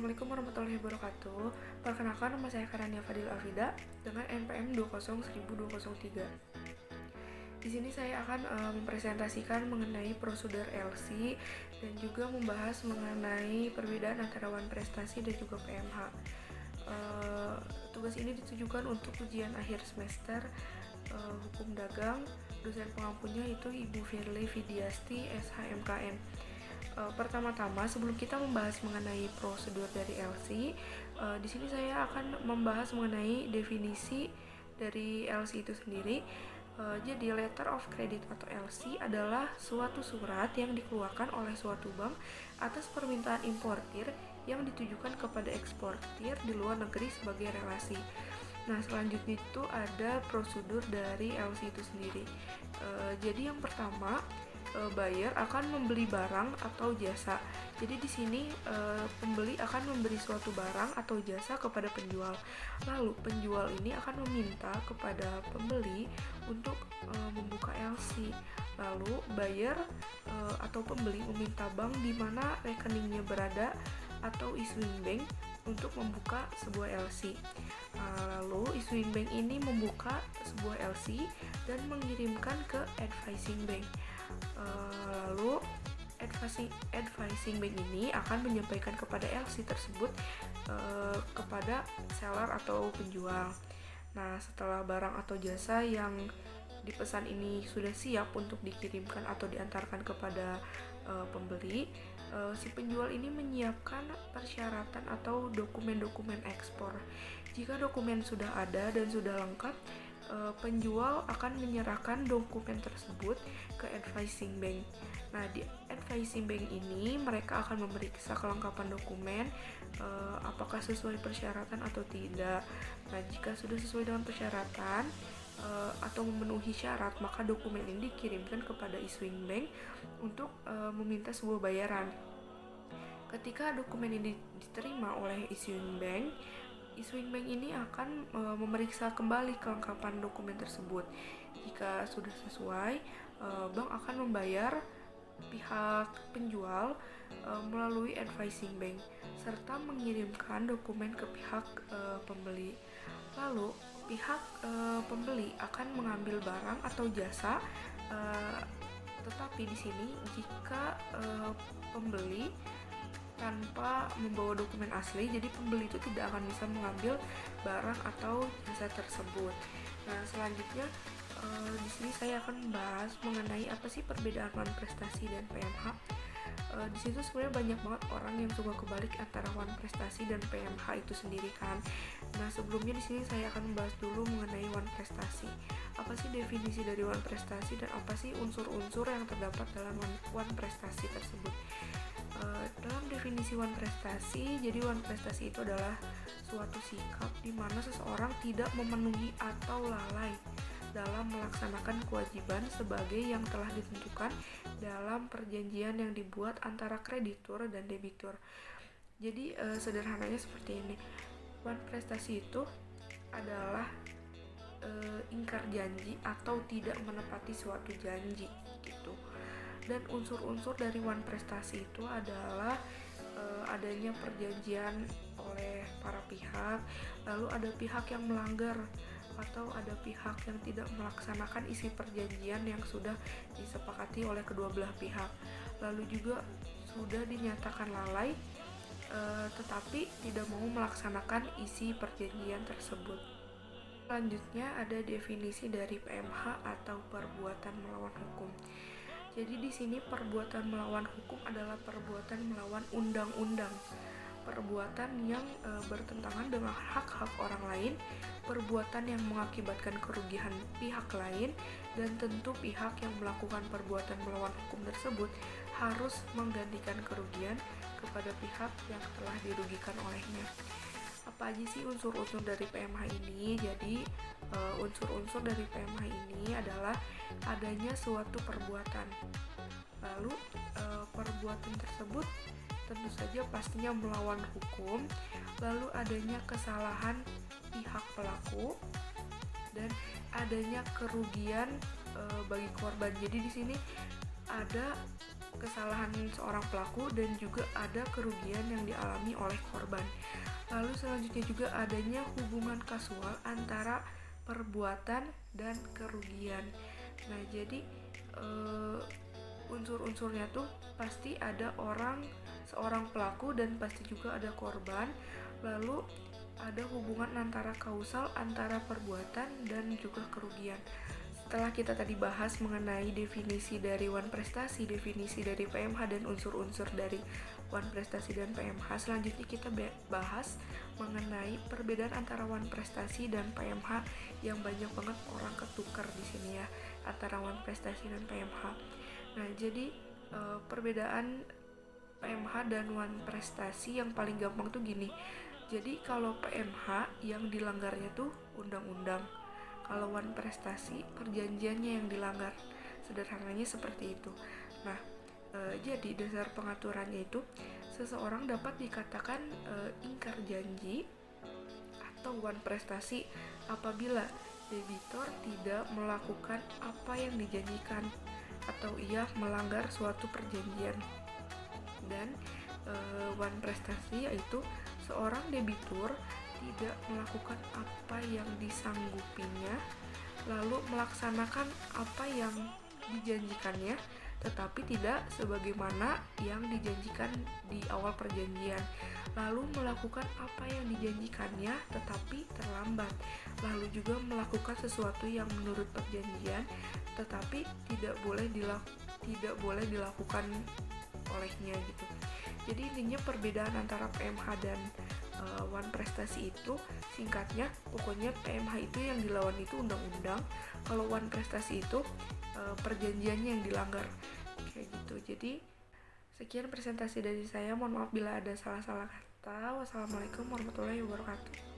Assalamualaikum warahmatullahi wabarakatuh. Perkenalkan, nama saya Karania Fadil Afida dengan NPM 20.1003. Di sini saya akan mempresentasikan mengenai prosedur LC dan juga membahas mengenai perbedaan antara One Prestasi dan juga PMH. Tugas ini ditujukan untuk ujian akhir semester Hukum Dagang. Dosen pengampunya itu Ibu Firly Vidiasti, SHMKN. Pertama-tama, sebelum kita membahas mengenai prosedur dari LC, di sini saya akan membahas mengenai definisi dari LC itu sendiri. Jadi letter of credit atau LC adalah suatu surat yang dikeluarkan oleh suatu bank atas permintaan importir yang ditujukan kepada eksportir di luar negeri sebagai relasi. Nah, selanjutnya itu ada prosedur dari LC itu sendiri. Jadi yang pertama, buyer akan membeli barang atau jasa. Jadi di sini pembeli akan memberi suatu barang atau jasa kepada penjual. Lalu penjual ini akan meminta kepada pembeli untuk membuka LC. Lalu buyer atau pembeli meminta bank di mana rekeningnya berada atau issuing bank untuk membuka sebuah LC. Lalu issuing bank ini membuka sebuah LC dan mengirimkan ke advising bank. Lalu advising bank ini akan menyampaikan kepada LC tersebut kepada seller atau penjual. Nah, setelah barang atau jasa yang dipesan ini sudah siap untuk dikirimkan atau diantarkan kepada pembeli, si penjual ini menyiapkan persyaratan atau dokumen-dokumen ekspor. Jika dokumen sudah ada dan sudah lengkap, penjual akan menyerahkan dokumen tersebut ke advising bank. Nah, di advising bank ini mereka akan memeriksa kelengkapan dokumen, apakah sesuai persyaratan atau tidak. Nah, jika sudah sesuai dengan persyaratan atau memenuhi syarat, maka dokumen ini dikirimkan kepada issuing bank untuk meminta sebuah bayaran. Ketika dokumen ini diterima oleh issuing bank ini akan memeriksa kembali kelengkapan dokumen tersebut. Jika sudah sesuai, bank akan membayar pihak penjual melalui advising bank serta mengirimkan dokumen ke pihak pembeli. Lalu pihak pembeli akan mengambil barang atau jasa, tetapi di sini jika pembeli tanpa membawa dokumen asli, jadi pembeli itu tidak akan bisa mengambil barang atau jasa tersebut. Nah, selanjutnya di sini saya akan membahas mengenai apa sih perbedaan One Prestasi dan PMH. Di situ sebenarnya banyak banget orang yang suka kebalik antara One Prestasi dan PMH itu sendiri kan. Nah, sebelumnya di sini saya akan membahas dulu mengenai One Prestasi. Apa sih definisi dari One Prestasi dan apa sih unsur-unsur yang terdapat dalam One Prestasi tersebut? Dalam definisi One Prestasi, jadi One Prestasi itu adalah suatu sikap di mana seseorang tidak memenuhi atau lalai dalam melaksanakan kewajiban sebagai yang telah ditentukan dalam perjanjian yang dibuat antara kreditur dan debitur. Jadi sederhananya seperti ini. One Prestasi itu adalah ingkar janji atau tidak menepati suatu janji gitu. Dan unsur-unsur dari One Prestasi itu adalah adanya perjanjian oleh para pihak, lalu ada pihak yang melanggar atau ada pihak yang tidak melaksanakan isi perjanjian yang sudah disepakati oleh kedua belah pihak, lalu juga sudah dinyatakan lalai tetapi tidak mau melaksanakan isi perjanjian tersebut. Selanjutnya ada definisi dari PMH atau perbuatan melawan hukum. Jadi di sini perbuatan melawan hukum adalah perbuatan melawan undang-undang, perbuatan yang bertentangan dengan hak-hak orang lain, perbuatan yang mengakibatkan kerugian pihak lain, dan tentu pihak yang melakukan perbuatan melawan hukum tersebut harus menggantikan kerugian kepada pihak yang telah dirugikan olehnya. Apa aja sih unsur-unsur dari PMH ini? Jadi unsur-unsur dari PMH ini adalah adanya suatu perbuatan. Lalu perbuatan tersebut tentu saja pastinya melawan hukum. Lalu adanya kesalahan pihak pelaku dan adanya kerugian bagi korban. Jadi di sini ada kesalahan seorang pelaku dan juga ada kerugian yang dialami oleh korban. Lalu selanjutnya juga adanya hubungan kasual antara perbuatan dan kerugian. Nah, jadi unsur-unsurnya tuh pasti ada seorang pelaku dan pasti juga ada korban. Lalu ada hubungan antara kausal antara perbuatan dan juga kerugian. Setelah kita tadi bahas mengenai definisi dari wan prestasi, definisi dari PMH dan unsur-unsur dari wan prestasi dan PMH, selanjutnya kita bahas mengenai perbedaan antara wan prestasi dan PMH yang banyak banget orang ketukar di sini ya, antara wan prestasi dan PMH. Nah, jadi perbedaan PMH dan wan prestasi yang paling gampang tuh gini. Jadi kalau PMH yang dilanggarnya tuh undang-undang. Kalau wan prestasi perjanjiannya yang dilanggar. Sederhananya seperti itu. Nah, jadi dasar pengaturannya itu seseorang dapat dikatakan ingkar janji atau wan prestasi apabila debitur tidak melakukan apa yang dijanjikan atau ia melanggar suatu perjanjian. Dan wan prestasi yaitu seorang debitur tidak melakukan apa yang disanggupinya, lalu melaksanakan apa yang dijanjikannya, tetapi tidak sebagaimana yang dijanjikan di awal perjanjian, lalu melakukan apa yang dijanjikannya tetapi terlambat, lalu juga melakukan sesuatu yang menurut perjanjian tetapi tidak boleh dilakukan olehnya gitu. Jadi intinya perbedaan antara PMH dan wan prestasi itu singkatnya pokoknya PMH itu yang dilawan itu undang-undang, kalau wan prestasi itu perjanjiannya yang dilanggar kayak gitu. Jadi sekian presentasi dari saya, mohon maaf bila ada salah-salah kata. Wassalamualaikum warahmatullahi wabarakatuh.